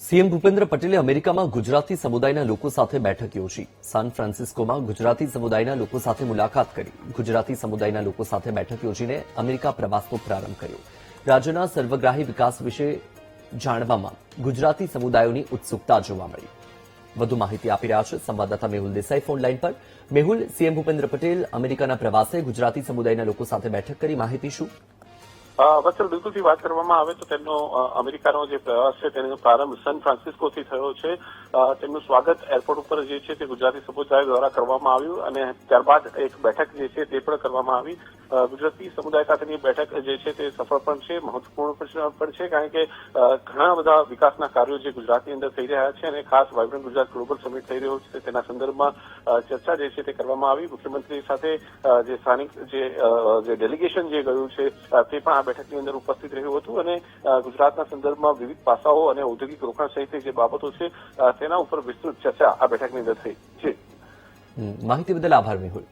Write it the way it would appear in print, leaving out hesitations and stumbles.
CM Bhupendra પટેલે અમેરિકામાં ગુજરાતી સમુદાયના લોકો સાથે બેઠક યોજી. સાન ફ્રાન્સિસ્કોમાં ગુજરાતી સમુદાયના લોકો સાથે મુલાકાત કરી. ગુજરાતી સમુદાયના લોકો સાથે બેઠક યોજીને અમેરિકા પ્રવાસનો પ્રારંભ કર્યો. રાજ્યના સર્વગ્રાહી વિકાસ વિશે જાણવામાં ગુજરાતી સમુદાયોની ઉત્સુકતા જોવા મળી. વધુ માહિતી આપી રહ્યા છે સંવાદદાતા મેહુલ દેસાઈ ફોનલાઈન પર. મેહુલ, સીએમ ભૂપેન્દ્ર પટેલ અમેરિકાના પ્રવાસે ગુજરાતી સમુદાયના લોકો સાથે બેઠક કરી. માહિતી શું? વત્સલ, બિલકુલથી વાત કરવામાં આવે તો તેમનો અમેરિકાનો જે પ્રવાસ છે તેનો પ્રારંભ સાન ફ્રાન્સિસ્કોથી થયો છે. તેમનું સ્વાગત એરપોર્ટ ઉપર જે છે તે ગુજરાતી સમુદાય દ્વારા કરવામાં આવ્યું અને ત્યારબાદ એક બેઠક જે છે તે પણ કરવામાં આવી. ગુજરાતી સમુદાય સાથેની બેઠક જે છે તે સફળ પણ છે, મહત્વપૂર્ણ પણ છે, કારણ કે ઘણા બધા વિકાસના કાર્યો જે ગુજરાતની અંદર થઈ રહ્યા છે અને ખાસ વાઇબ્રન્ટ ગુજરાત ગ્લોબલ સમિટ થઈ રહ્યો છે તેના સંદર્ભમાં ચર્ચા જે છે તે કરવામાં આવી. મુખ્યમંત્રી સાથે જે સ્થાનિક જે ડેલિગેશન જે ગયું છે તે પણ બેઠકની અંદર ઉપસ્થિત રહ્યું હતું અને ગુજરાતના સંદર્ભમાં વિવિધ પાસાઓ અને ઔદ્યોગિક રોકાણ સહિતની જે બાબતો છે તેના ઉપર વિસ્તૃત ચર્ચા આ બેઠકની અંદર થઈ છે. માહિતી બદલ આભાર મેહુલ.